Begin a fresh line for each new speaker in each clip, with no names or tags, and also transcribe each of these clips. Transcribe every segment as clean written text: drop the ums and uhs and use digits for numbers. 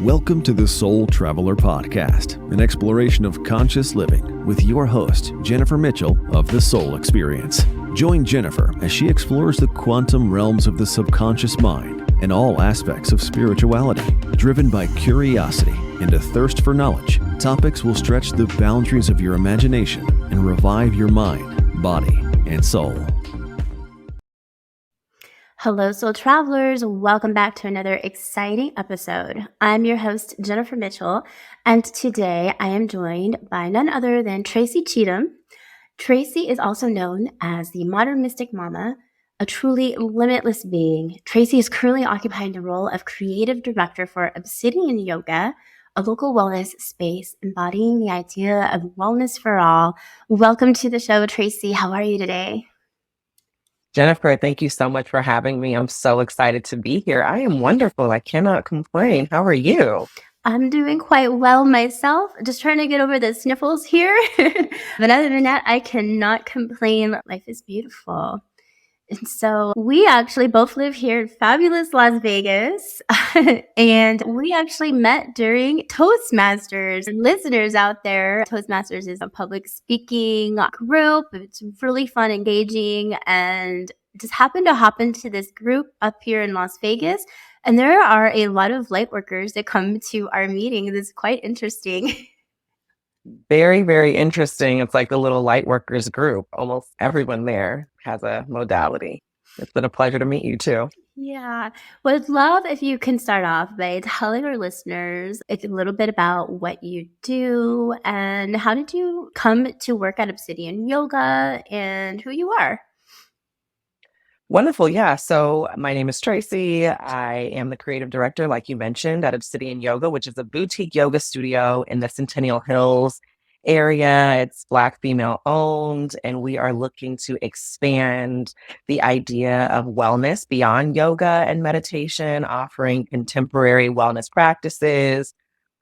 Welcome to the Soul Traveler Podcast, an exploration of conscious living with your host, Jennifer Mitchell of The Soul Experience. Join Jennifer as she explores the quantum realms of the subconscious mind and all aspects of spirituality. Driven by curiosity and a thirst for knowledge, topics will stretch the boundaries of your imagination and revive your mind, body, and soul.
Hello, Soul Travelers. Welcome back to another exciting episode. I'm your host, Jennifer Mitchell, and today I am joined by none other than Tracy Cheatham. Tracy is also known as the Modern Mystic Mama, a truly limitless being. Tracy is currently occupying the role of creative director for Obsidian Yoga, a local wellness space embodying the idea of wellness for all. Welcome to the show, Tracy. How are you today?
Jennifer, thank you so much for having me. I'm so excited to be here. I am wonderful. I cannot complain. How are you?
I'm doing quite well myself. Just trying to get over the sniffles here. But other than that, I cannot complain. Life is beautiful. And so we actually both live here in fabulous Las Vegas. And we actually met during Toastmasters. Listeners out there, Toastmasters is a public speaking group. It's really fun, engaging, and just happened to hop into this group up here in Las Vegas. And there are a lot of light workers that come to our meetings. It's quite interesting.
Very, very interesting. It's like the little light workers group. Almost everyone there has a modality. It's been a pleasure to meet you too.
Yeah. Would love if you can start off by telling our listeners a little bit about what you do and how did you come to work at Obsidian Yoga and who you are.
Wonderful. Yeah. So my name is Tracy. I am the creative director, like you mentioned, at Obsidian Yoga, which is a boutique yoga studio in the Centennial Hills area. It's Black female owned, and we are looking to expand the idea of wellness beyond yoga and meditation, offering contemporary wellness practices,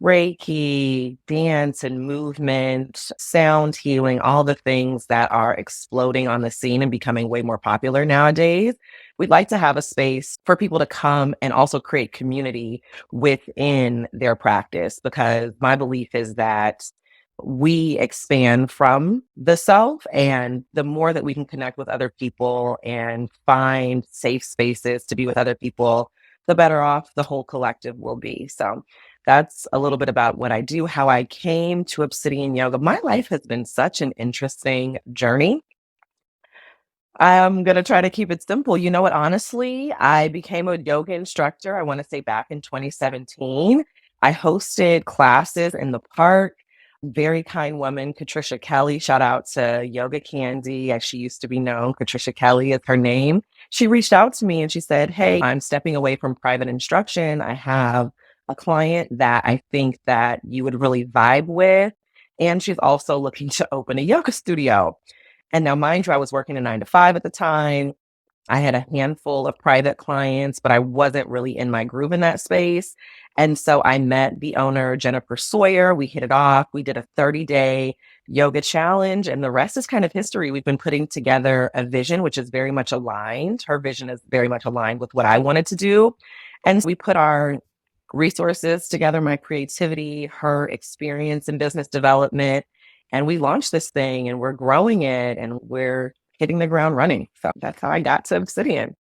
Reiki, dance and movement, sound healing, all the things that are exploding on the scene and becoming way more popular nowadays. We'd like to have a space for people to come and also create community within their practice, because my belief is that we expand from the self, and the more that we can connect with other people and find safe spaces to be with other people, the better off the whole collective will be. So that's a little bit about what I do, how I came to Obsidian Yoga. My life has been such an interesting journey. I'm going to try to keep it simple. You know what? Honestly, I became a yoga instructor, I want to say back in 2017. I hosted classes in the park. Very kind woman, Patricia Kelly. Shout out to Yoga Candy, as she used to be known. Patricia Kelly is her name. She reached out to me and she said, "Hey, I'm stepping away from private instruction. I have a client that I think that you would really vibe with. And she's also looking to open a yoga studio." And now, mind you, I was working a 9 to 5 at the time. I had a handful of private clients, but I wasn't really in my groove in that space. And so I met the owner, Jennifer Sawyer. We hit it off. We did a 30-day yoga challenge, and the rest is kind of history. We've been putting together a vision, which is very much aligned. Her vision is very much aligned with what I wanted to do. And we put our resources together, my creativity, her experience in business development, and we launched this thing, and we're growing it, and we're hitting the ground running. So that's how I got to Obsidian.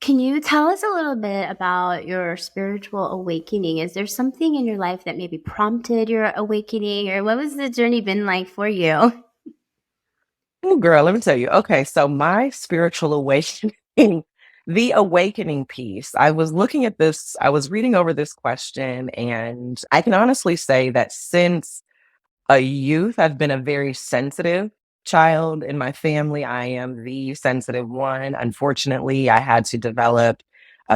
Can you tell us a little bit about your spiritual awakening? Is there something in your life that maybe prompted your awakening, or what was the journey been like for you?
Oh, girl, let me tell you. Okay, so my spiritual awakening, the awakening piece, I was looking at this, I was reading over this question, and I can honestly say that since a youth, I've been a very sensitive child in my family. I am the sensitive one. Unfortunately, I had to develop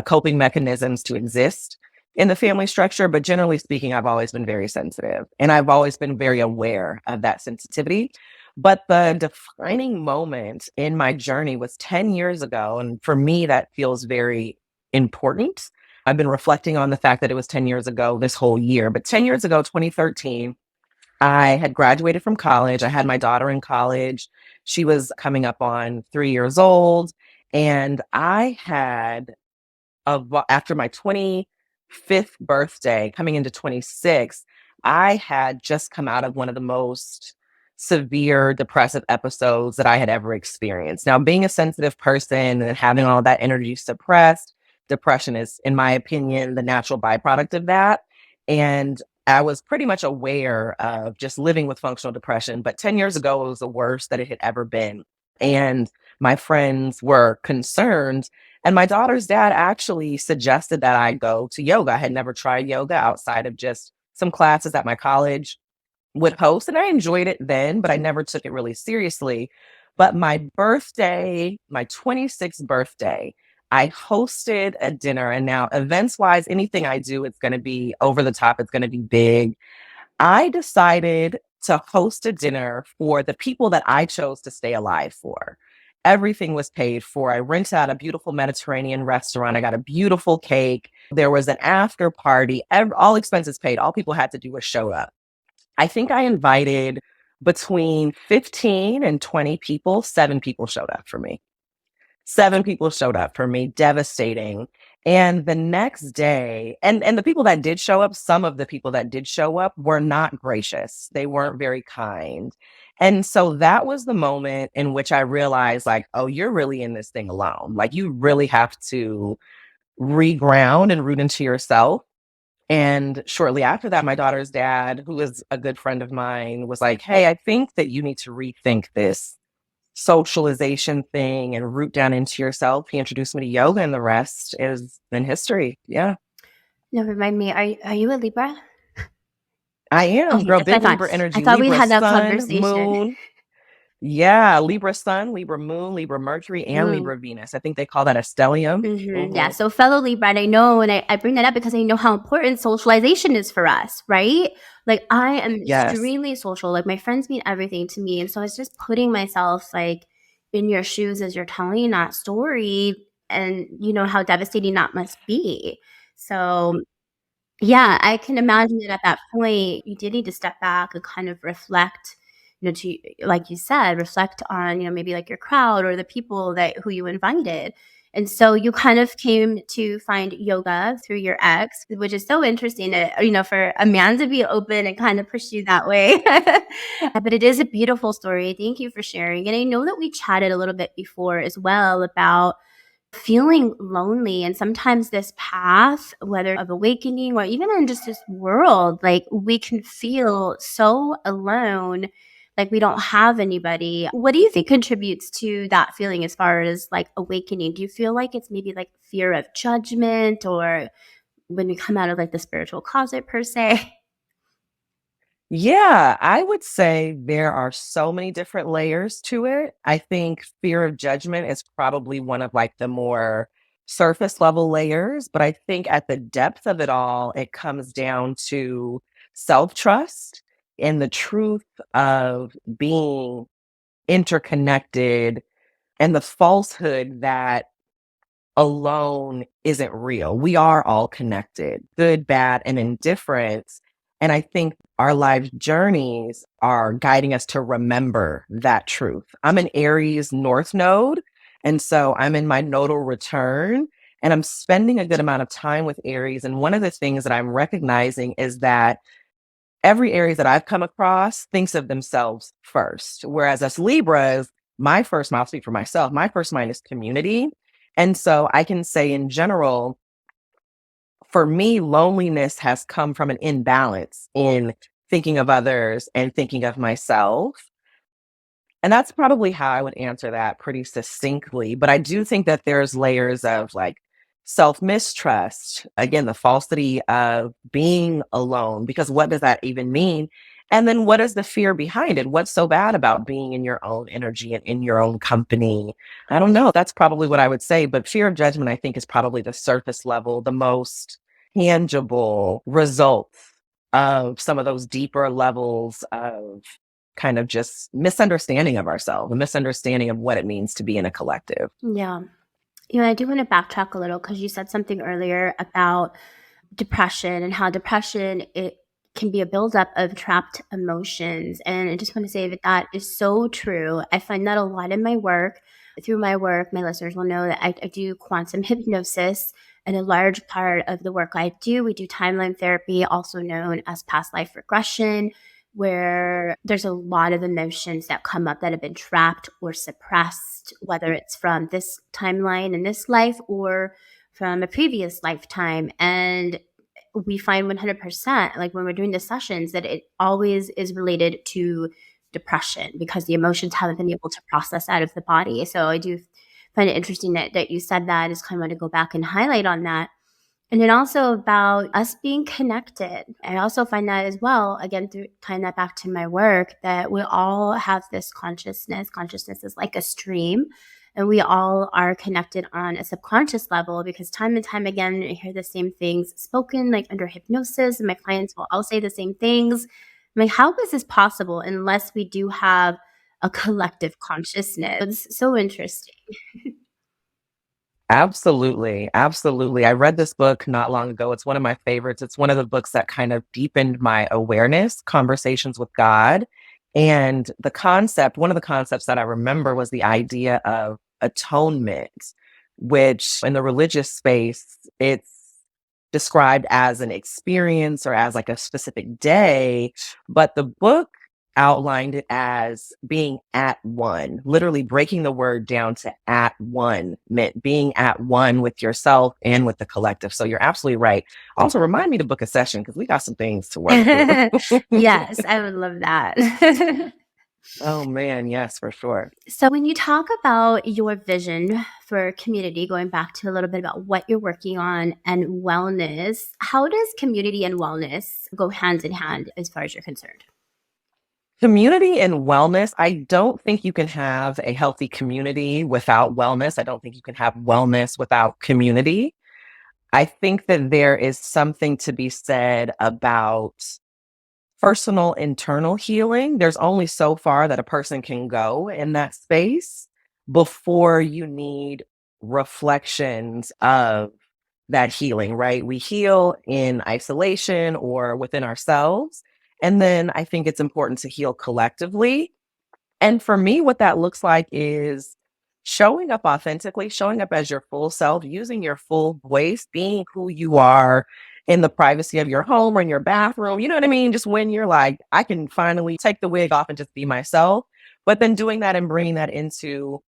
coping mechanisms to exist in the family structure. But generally speaking, I've always been very sensitive, and I've always been very aware of that sensitivity. But the defining moment in my journey was 10 years ago. And for me, that feels very important. I've been reflecting on the fact that it was 10 years ago this whole year. But 10 years ago, 2013, I had graduated from college. I had my daughter in college. She was coming up on 3 years old. And I had, after my 25th birthday, coming into 26, I had just come out of one of the most severe depressive episodes that I had ever experienced. Now, being a sensitive person and having all that energy suppressed, depression is, in my opinion, the natural byproduct of that. And I was pretty much aware of just living with functional depression. But 10 years ago, it was the worst that it had ever been. And my friends were concerned. And my daughter's dad actually suggested that I go to yoga. I had never tried yoga outside of just some classes at my college would host, and I enjoyed it then, but I never took it really seriously. But my birthday, my 26th birthday, I hosted a dinner. And now, events wise, anything I do, it's going to be over the top, it's going to be big. I decided to host a dinner for the people that I chose to stay alive for. Everything was paid for. I rented out a beautiful Mediterranean restaurant. I got a beautiful cake. There was an after party, all expenses paid. All people had to do was show up. I think I invited between 15 and 20 people. 7 people showed up for me. 7 people showed up for me, devastating. And the next day, and the people that did show up, some of the people that did show up were not gracious. They weren't very kind. And so that was the moment in which I realized, like, oh, you're really in this thing alone. Like, you really have to reground and root into yourself. And shortly after that, my daughter's dad, who is a good friend of mine, was like, hey, I think that you need to rethink this socialization thing and root down into yourself. He introduced me to yoga, and the rest is in history. Yeah.
Now, remind me, are you a Libra?
I am.
Okay,
Girl,
that's what I
big
thought.
Libra
I
energy,
thought we
Libra
had that
sun,
conversation.
moon. Yeah, Libra sun, Libra moon, Libra Mercury, and
Mm.
Libra Venus. I think they call that a stellium.
Yeah, so fellow Libra, and I know, and I bring that up because I know how important socialization is for us, right? Like, I am
Yes.
extremely social. Like, my friends mean everything to me, and so it's just putting myself like in your shoes as you're telling that story, and you know how devastating that must be. So yeah, I can imagine that at that point, you did need to step back and kind of reflect, to like you said, reflect on, maybe like your crowd or the people who you invited. And so you kind of came to find yoga through your ex, which is so interesting, for a man to be open and kind of push you that way. But it is a beautiful story. Thank you for sharing. And I know that we chatted a little bit before as well about feeling lonely, and sometimes this path, whether of awakening or even in just this world, like we can feel so alone, like we don't have anybody. What do you think contributes to that feeling as far as like awakening? Do you feel like it's maybe like fear of judgment, or when we come out of like the spiritual closet per se?
Yeah, I would say there are so many different layers to it. I think fear of judgment is probably one of like the more surface level layers, but I think at the depth of it all, it comes down to self-trust and the truth of being interconnected and the falsehood that alone isn't real. We are all connected, good, bad, and indifference. And I think our life journeys are guiding us to remember that truth. I'm an Aries North node. And so I'm in my nodal return, and I'm spending a good amount of time with Aries. And one of the things that I'm recognizing is that every Aries that I've come across thinks of themselves first. Whereas us Libras, I'll speak for myself, my first mind is community. And so I can say in general, for me, loneliness has come from an imbalance in thinking of others and thinking of myself. And that's probably how I would answer that pretty succinctly. But I do think that there's layers of like self mistrust, again, the falsity of being alone, because what does that even mean? And then what is the fear behind it? What's so bad about being in your own energy and in your own company? I don't know. That's probably what I would say. But fear of judgment, I think, is probably the surface level, the most tangible results of some of those deeper levels of kind of just misunderstanding of ourselves, a misunderstanding of what it means to be in a collective.
Yeah. I do want to backtrack a little because you said something earlier about depression and how depression, it can be a buildup of trapped emotions. And I just want to say that is so true. I find that a lot in my work. Through my work, my listeners will know that I do quantum hypnosis. And a large part of the work I do, we do timeline therapy, also known as past life regression, where there's a lot of emotions that come up that have been trapped or suppressed, whether it's from this timeline in this life or from a previous lifetime. And we find 100%, like when we're doing the sessions, that it always is related to depression because the emotions haven't been able to process out of the body. So I do find it interesting that you said that. I just kind of want to go back and highlight on that. And then also about us being connected. I also find that as well, again, through tying that back to my work, that we all have this consciousness. Consciousness is like a stream, and we all are connected on a subconscious level because time and time again, I hear the same things spoken like under hypnosis, and my clients will all say the same things. I'm like, how is this possible unless we do have a collective consciousness? It's so interesting.
Absolutely. Absolutely. I read this book not long ago. It's one of my favorites. It's one of the books that kind of deepened my awareness, Conversations with God. And one of the concepts that I remember was the idea of atonement, which in the religious space, it's described as an experience or as like a specific day. But the book outlined it as being at one, literally breaking the word down to at one meant being at one with yourself and with the collective. So you're absolutely right. Also remind me to book a session because we got some things to work through.
Yes, I would love that.
Oh man, yes, for sure.
So when you talk about your vision for community, going back to a little bit about what you're working on and wellness, how does community and wellness go hand in hand as far as you're concerned?
Community and wellness. I don't think you can have a healthy community without wellness. I don't think you can have wellness without community. I think that there is something to be said about personal internal healing. There's only so far that a person can go in that space before you need reflections of that healing, right? We heal in isolation or within ourselves. And then I think it's important to heal collectively. And for me, what that looks like is showing up authentically, showing up as your full self, using your full voice, being who you are in the privacy of your home or in your bathroom. You know what I mean? Just when you're like, I can finally take the wig off and just be myself. But then doing that and bringing that into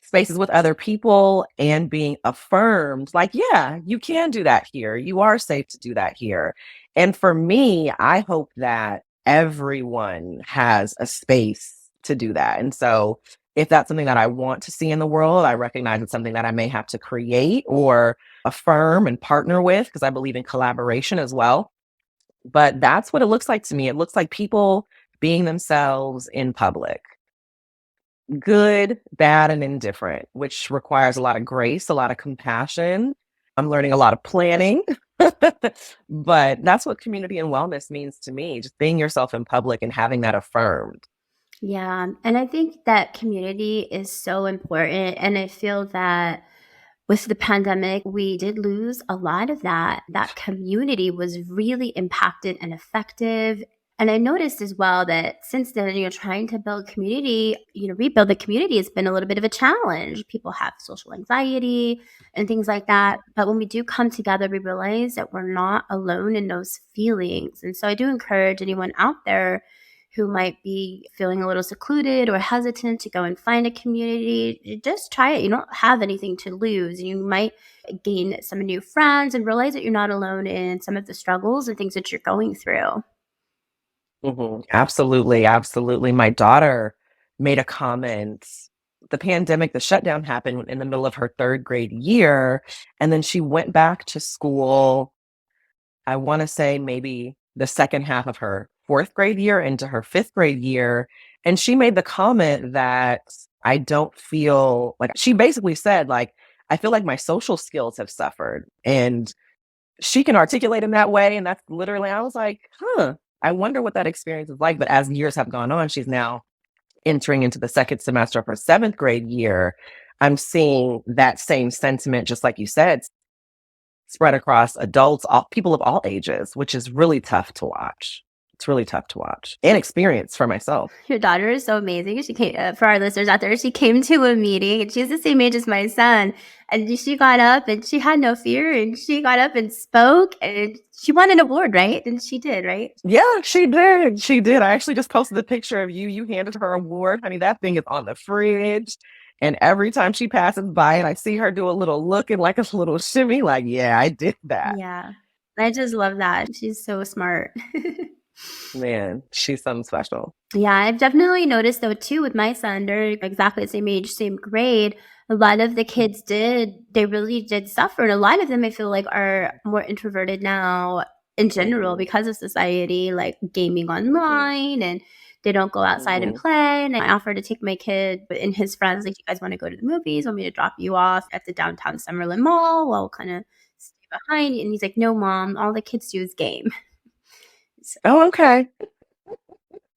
spaces with other people and being affirmed, like, yeah, you can do that here. You are safe to do that here. And for me, I hope that everyone has a space to do that. And so if that's something that I want to see in the world, I recognize it's something that I may have to create or affirm and partner with because I believe in collaboration as well. But that's what it looks like to me. It looks like people being themselves in public, good, bad, and indifferent, which requires a lot of grace, a lot of compassion. I'm learning a lot of planning. But that's what community and wellness means to me, just being yourself in public and having that affirmed.
Yeah. And I think that community is so important. And I feel that with the pandemic, we did lose a lot of that. That community was really impacted and effective. And I noticed as well that since then, trying to build community, rebuild the community has been a little bit of a challenge. People have social anxiety and things like that. But when we do come together, we realize that we're not alone in those feelings. And so I do encourage anyone out there who might be feeling a little secluded or hesitant to go and find a community, just try it. You don't have anything to lose. You might gain some new friends and realize that you're not alone in some of the struggles and things that you're going through.
Absolutely. Absolutely. My daughter made a comment. The pandemic, the shutdown happened in the middle of her third grade year. And then she went back to school, I want to say maybe the second half of her fourth grade year into her fifth grade year. And she made the comment that I don't feel like, she basically said, like, I feel like my social skills have suffered. And she can articulate in that way. And that's literally, I was like, I wonder what that experience is like. But as years have gone on, she's now entering into the second semester of her seventh grade year. I'm seeing that same sentiment, just like you said, spread across adults, people of all ages, which is really tough to watch. It's really tough to watch and experience for myself.
Your daughter is so amazing. She came, for our listeners out there, she came to a meeting and she's the same age as my son. And she got up and she had no fear and she got up and spoke and she won an award, right? And she did, right?
Yeah, she did. She did. I actually just posted a picture of you. You handed her award. Honey, that thing is on the fridge. And every time she passes by and I see her do a little look and like a little shimmy, like, yeah, I did that.
Yeah. I just love that. She's so smart.
Man, she's something special.
Yeah, I've definitely noticed though too with my son, they're exactly the same age, same grade. A lot of the kids they really did suffer. And a lot of them I feel like are more introverted now in general because of society, like gaming online and they don't go outside and play. And I offered to take my kid and his friends, like, you guys want to go to the movies? Want me to drop you off at the downtown Summerlin Mall? Well, kind of stay behind. And he's like, no, mom, all the kids do is game.
Oh, okay.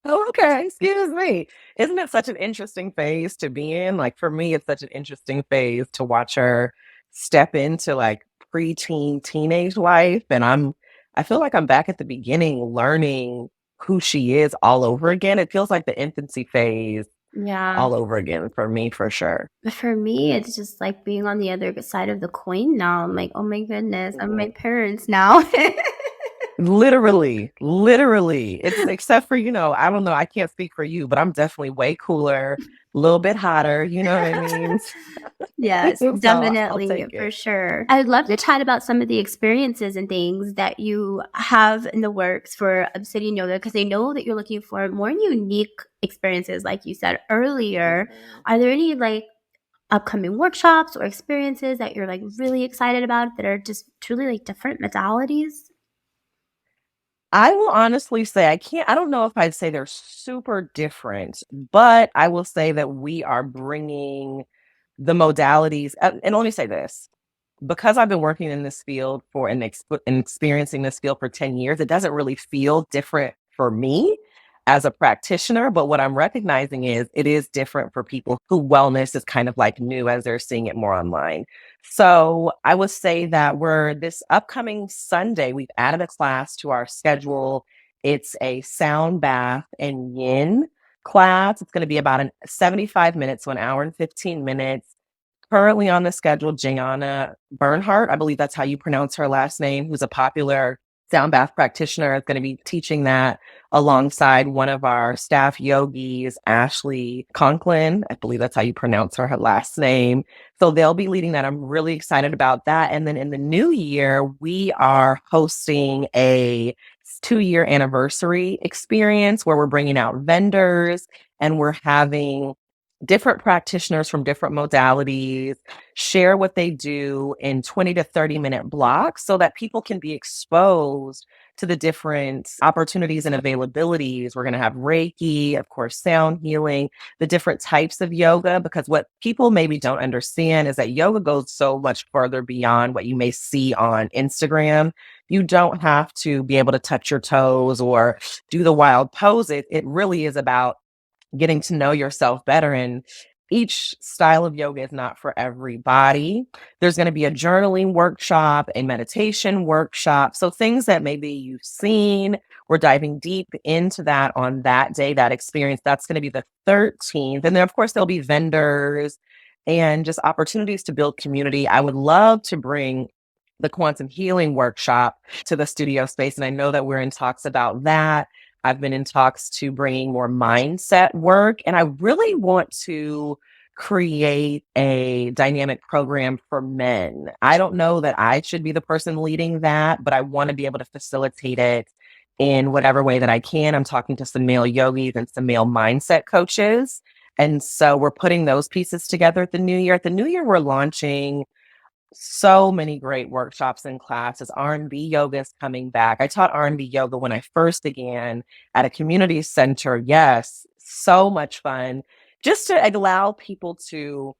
Oh, okay. Excuse me. Isn't it such an interesting phase to be in? Like for me, it's such an interesting phase to watch her step into like preteen, teenage life. And I feel like I'm back at the beginning learning who she is all over again. It feels like the infancy phase
Yeah.
all over again for me, for sure.
But for me, it's just like being on the other side of the coin now. I'm like, oh my goodness, I'm my parents now.
Literally. It's except for, I don't know, I can't speak for you, but I'm definitely way cooler, a little bit hotter, you know what I mean?
Yes,
So I'll
definitely,
take
for
it.
sure. I would love to chat about some of the experiences and things that you have in the works for Obsidian Yoga, because I know that you're looking for more unique experiences, like you said earlier. Are there any like upcoming workshops or experiences that you're like really excited about that are just truly like different modalities?
I will honestly say I don't know if I'd say they're super different, but I will say that we are bringing the modalities, and let me say this. Because I've been working in this field and experiencing this field for 10 years, it doesn't really feel different for me as a practitioner. But what I'm recognizing is it is different for people who wellness is kind of like new as they're seeing it more online. So I would say that we're this upcoming Sunday, we've added a class to our schedule. It's a sound bath and yin class. It's going to be about 75 minutes, so an hour and 15 minutes. Currently on the schedule, Jayana Bernhardt, I believe that's how you pronounce her last name, who's a popular sound bath practitioner, is going to be teaching that alongside one of our staff yogis, Ashley Conklin. I believe that's how you pronounce her last name. So they'll be leading that. I'm really excited about that. And then in the new year, we are hosting a 2-year anniversary experience where we're bringing out vendors and we're having different practitioners from different modalities share what they do in 20 to 30-minute blocks so that people can be exposed to the different opportunities and availabilities. We're going to have Reiki, of course, sound healing, the different types of yoga, because what people maybe don't understand is that yoga goes so much further beyond what you may see on Instagram. You don't have to be able to touch your toes or do the wild pose. It really is about getting to know yourself better. And each style of yoga is not for everybody. There's going to be a journaling workshop, a meditation workshop. So things that maybe you've seen, we're diving deep into that on that day, that experience. That's going to be the 13th. And then, of course, there'll be vendors and just opportunities to build community. I would love to bring the quantum healing workshop to the studio space. And I know that we're in talks about that. I've been in talks to bringing more mindset work, and I really want to create a dynamic program for men. I don't know that I should be the person leading that, but I want to be able to facilitate it in whatever way that I can. I'm talking to some male yogis and some male mindset coaches. And so we're putting those pieces together at the new year. At the new year, we're launching so many great workshops and classes. R&B yoga is coming back. I taught R&B yoga when I first began at a community center. Yes, so much fun. Just to allow people to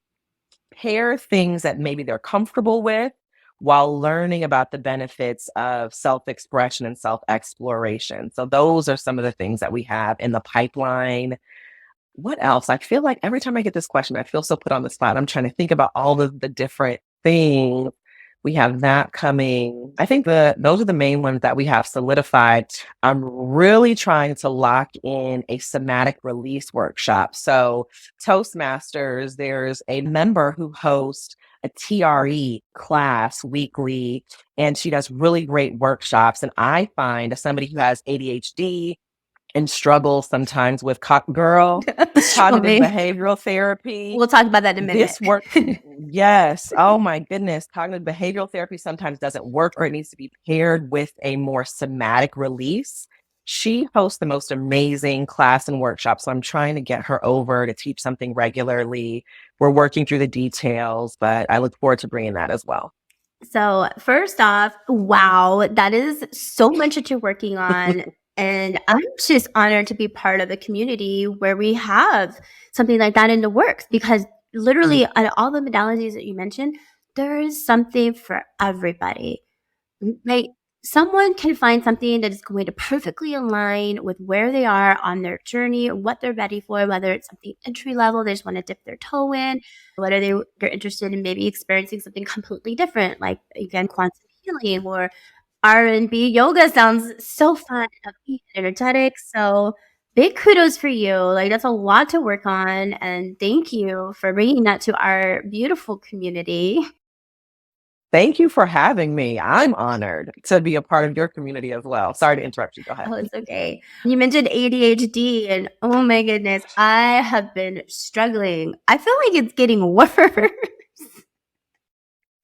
pair things that maybe they're comfortable with while learning about the benefits of self-expression and self-exploration. So those are some of the things that we have in the pipeline. What else? I feel like every time I get this question, I feel so put on the spot. I'm trying to think about all of the different things We have that coming. I think those are the main ones that we have solidified. I'm really trying to lock in a somatic release workshop. So Toastmasters, there's a member who hosts a TRE class weekly, and she does really great workshops. And I find, as somebody who has ADHD and struggles sometimes with cognitive behavioral therapy,
We'll talk about that in a minute.
this work, yes. Oh my goodness. Cognitive behavioral therapy sometimes doesn't work, or it needs to be paired with a more somatic release. She hosts the most amazing class and workshop. So I'm trying to get her over to teach something regularly. We're working through the details, but I look forward to bringing that as well.
So first off, wow, that is so much that you're working on. And I'm just honored to be part of a community where we have something like that in the works, because literally out of all the modalities that you mentioned, there is something for everybody. Like, someone can find something that is going to perfectly align with where they are on their journey, what they're ready for, whether it's something entry level, they just want to dip their toe in, whether they're interested in maybe experiencing something completely different, like, again, quantum healing or R&B yoga sounds so fun, upbeat, and energetic. So big kudos for you. Like, that's a lot to work on. And thank you for bringing that to our beautiful community.
Thank you for having me. I'm honored to be a part of your community as well. Sorry to interrupt you. Go ahead.
Oh, it's okay. You mentioned ADHD, and oh my goodness, I have been struggling. I feel like it's getting worse.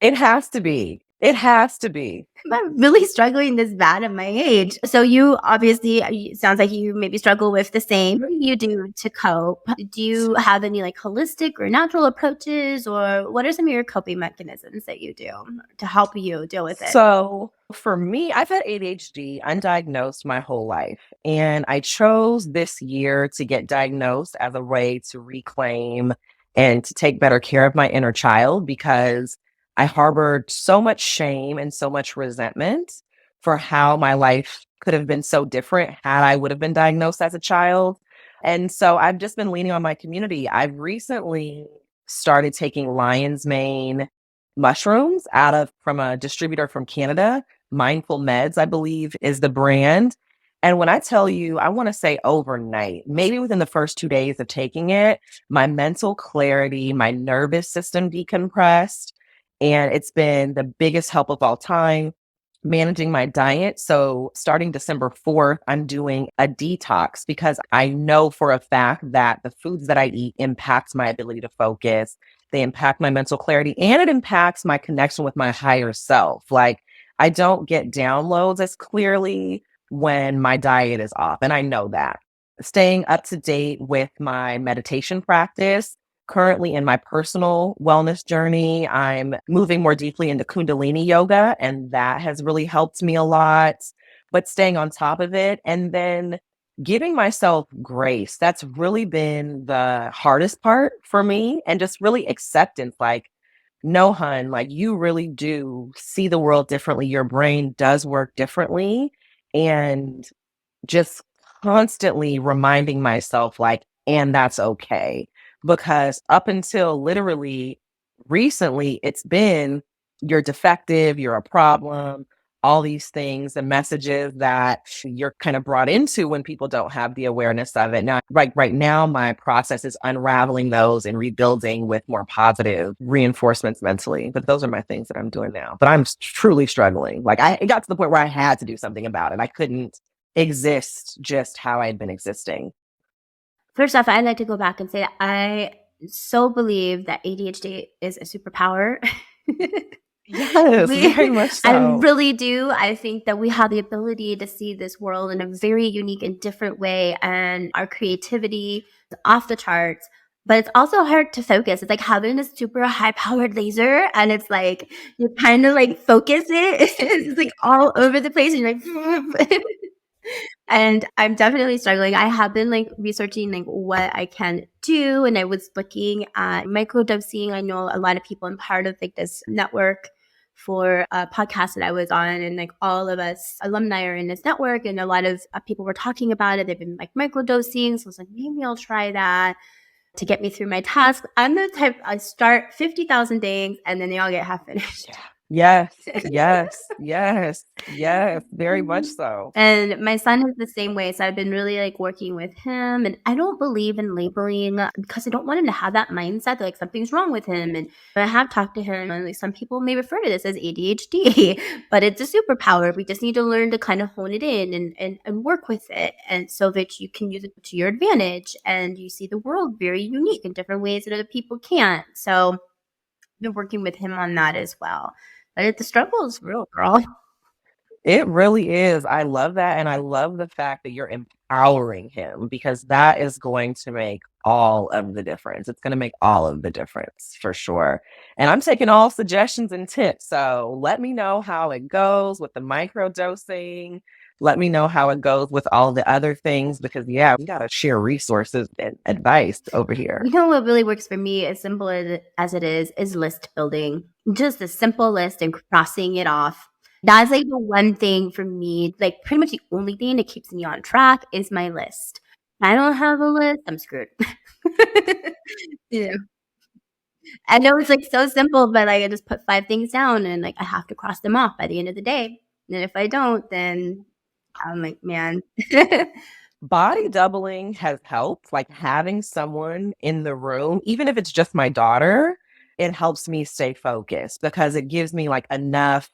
It has to be. It has to be.
I'm really struggling this bad at my age. So you obviously, it sounds like you maybe struggle with the same. What do you do to cope? Do you have any like holistic or natural approaches, or what are some of your coping mechanisms that you do to help you deal with it?
So for me, I've had ADHD undiagnosed my whole life. And I chose this year to get diagnosed as a way to reclaim and to take better care of my inner child, because I harbored so much shame and so much resentment for how my life could have been so different had I would have been diagnosed as a child. And so I've just been leaning on my community. I've recently started taking lion's mane mushrooms from a distributor from Canada. Mindful Meds, I believe, is the brand. And when I tell you, I want to say overnight, maybe within the first 2 days of taking it, my mental clarity, my nervous system decompressed. And it's been the biggest help of all time managing my diet. So starting December 4th, I'm doing a detox, because I know for a fact that the foods that I eat impact my ability to focus. They impact my mental clarity, and it impacts my connection with my higher self. Like, I don't get downloads as clearly when my diet is off. And I know that. Staying up to date with my meditation practice. Currently in my personal wellness journey, I'm moving more deeply into Kundalini yoga, and that has really helped me a lot. But staying on top of it, and then giving myself grace. That's really been the hardest part for me, and just really acceptance. Like, no, hun, like, you really do see the world differently. Your brain does work differently. And just constantly reminding myself, like, and that's okay. Because up until literally recently, it's been, you're defective, you're a problem, all these things, the messages that you're kind of brought into when people don't have the awareness of it. Now, right now, my process is unraveling those and rebuilding with more positive reinforcements mentally. But those are my things that I'm doing now. But I'm truly struggling. Like, it got to the point where I had to do something about it. I couldn't exist just how I had been existing.
First off, I'd like to go back and say that I so believe that ADHD is a superpower.
Yes, very much so.
I really do. I think that we have the ability to see this world in a very unique and different way, and our creativity is off the charts. But it's also hard to focus. It's like having a super high-powered laser, and it's like you kind of like focus it. It's like all over the place, and you're like. And I'm definitely struggling. I have been like researching like what I can do, and I was looking at microdosing. I know a lot of people. I'm part of like this network for a podcast that I was on, and like all of us alumni are in this network, and a lot of people were talking about it. They've been like microdosing, so I was like, maybe I'll try that to get me through my task. I'm the type, I start 50,000 things and then they all get half finished.
Yes, yes, yes, yes, very much so.
And my son is the same way. So I've been really like working with him. And I don't believe in labeling because I don't want him to have that mindset that like something's wrong with him. And I have talked to him, and like some people may refer to this as ADHD, but it's a superpower. We just need to learn to kind of hone it in and work with it. And so that you can use it to your advantage and you see the world very unique in different ways that other people can't. So I've been working with him on that as well. But the struggle is real, girl.
It really is. I love that. And I love the fact that you're empowering him because that is going to make all of the difference. It's going to make all of the difference for sure. And I'm taking all suggestions and tips. So let me know how it goes with the micro dosing. Let me know how it goes with all the other things because, yeah, we got to share resources and advice over here.
You know what really works for me, as simple as it is list building. Just a simple list and crossing it off. That's like the one thing for me, like pretty much the only thing that keeps me on track is my list. If I don't have a list, I'm screwed. Yeah. I know it's like so simple, but like I just put 5 things down and like I have to cross them off by the end of the day. And if I don't, then I'm like, man.
Body doubling has helped, like having someone in the room, even if it's just my daughter, it helps me stay focused because it gives me like enough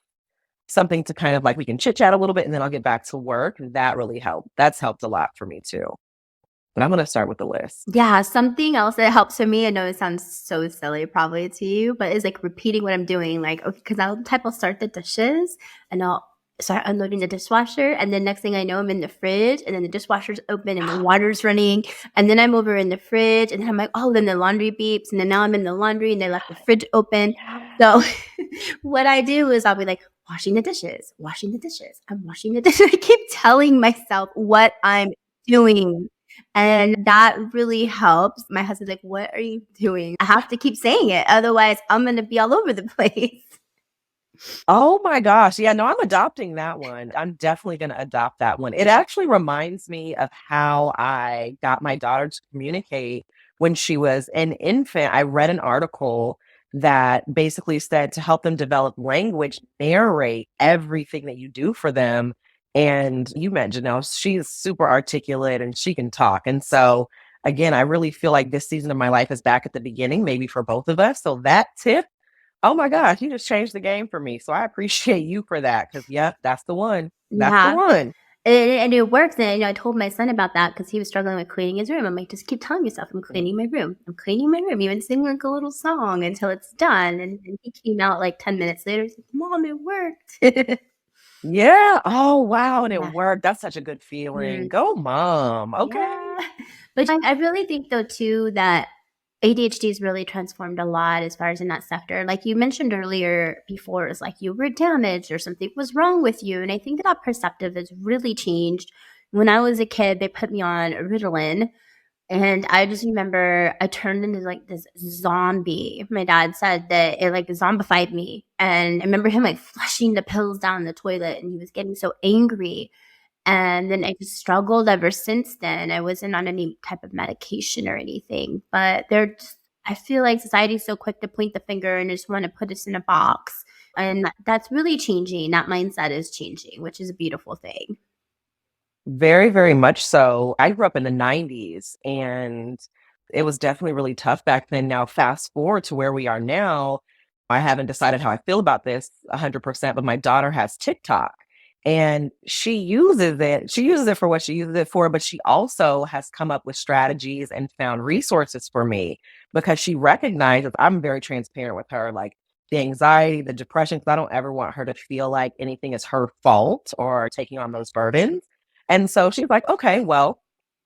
something to kind of like we can chit chat a little bit and then I'll get back to work. That really helped. That's helped a lot for me too. But I'm going to start with the list.
Yeah, something else that helps for me, I know it sounds so silly probably to you, but is like repeating what I'm doing. Like, okay, because I'll start the dishes and I'll start unloading the dishwasher. And then next thing I know, I'm in the fridge and then the dishwasher's open and the water's running. And then I'm over in the fridge and then I'm like, oh, then the laundry beeps. And then now I'm in the laundry and they left the fridge open. So what I do is I'll be like, washing the dishes, washing the dishes. I'm washing the dishes. I keep telling myself what I'm doing. And that really helps. My husband's like, "What are you doing?" I have to keep saying it. Otherwise, I'm going to be all over the place.
Oh my gosh. Yeah, no, I'm adopting that one. I'm definitely going to adopt that one. It actually reminds me of how I got my daughter to communicate when she was an infant. I read an article that basically said to help them develop language, narrate everything that you do for them. And you mentioned now she's super articulate and she can talk. And so, again, I really feel like this season of my life is back at the beginning, maybe for both of us. So that tip, oh my gosh, you just changed the game for me. So I appreciate you for that. Cause yep, that's the one. That's the
Yeah.
one.
And it works. And I told my son about that because he was struggling with cleaning his room. I'm like, just keep telling yourself, I'm cleaning my room. I'm cleaning my room. Even sing like a little song until it's done. And he came out like 10 minutes later. He's like, Mom, it worked.
Yeah. Oh wow. And it
Yeah.
worked. That's such a good feeling. Go mom. Okay.
Yeah. But I really think though too that ADHD has really transformed a lot as far as in that sector. Like you mentioned earlier before, it's like you were damaged or something was wrong with you. And I think that perspective has really changed. When I was a kid, they put me on Ritalin. And I just remember I turned into like this zombie. My dad said that it like zombified me. And I remember him like flushing the pills down the toilet and he was getting so angry. And then I just struggled ever since then. I wasn't on any type of medication or anything, but I feel like society's so quick to point the finger and just want to put us in a box. And that's really changing. That mindset is changing, which is a beautiful thing.
Very, very much so. I grew up in the 90s and it was definitely really tough back then. Now, fast forward to where we are now, I haven't decided how I feel about this 100%, but my daughter has TikTok and she uses it. She uses it for what she uses it for, but she also has come up with strategies and found resources for me because she recognizes I'm very transparent with her, like the anxiety, the depression, because I don't ever want her to feel like anything is her fault or taking on those burdens. And so she's like, okay, well,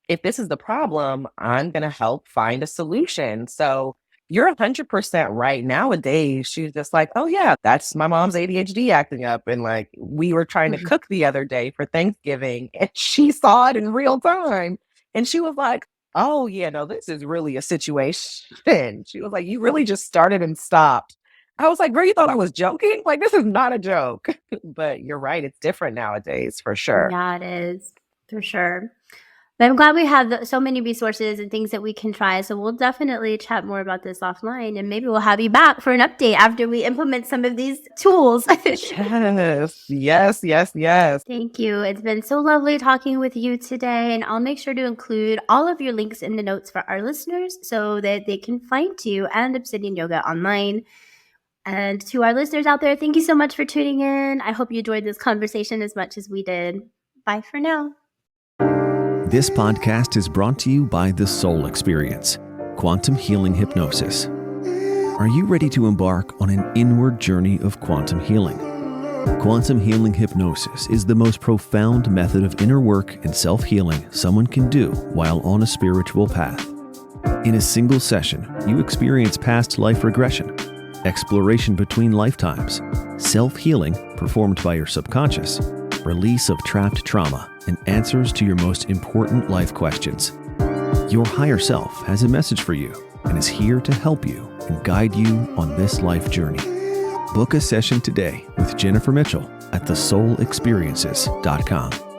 if this is the problem, I'm going to help find a solution. So you're 100% right. Nowadays, she's just like, oh, yeah, that's my mom's ADHD acting up. And like, we were trying to cook the other day for Thanksgiving and she saw it in real time. And she was like, oh, yeah, no, this is really a situation. She was like, you really just started and stopped. I was like, girl, you thought I was joking? Like, this is not a joke. But you're right. It's different nowadays for sure.
Yeah, it is for sure. But I'm glad we have so many resources and things that we can try. So we'll definitely chat more about this offline, and maybe we'll have you back for an update after we implement some of these tools.
Yes.
Thank you. It's been so lovely talking with you today, and I'll make sure to include all of your links in the notes for our listeners so that they can find you and Obsidian Yoga online. And to our listeners out there, thank you so much for tuning in. I hope you enjoyed this conversation as much as we did. Bye for now.
This podcast is brought to you by The Soul Experience, Quantum Healing Hypnosis. Are you ready to embark on an inward journey of quantum healing? Quantum healing hypnosis is the most profound method of inner work and self-healing someone can do while on a spiritual path. In a single session, you experience past life regression, exploration between lifetimes, self-healing performed by your subconscious, release of trapped trauma, and answers to your most important life questions. Your higher self has a message for you and is here to help you and guide you on this life journey. Book a session today with Jennifer Mitchell at thesoulexperiences.com.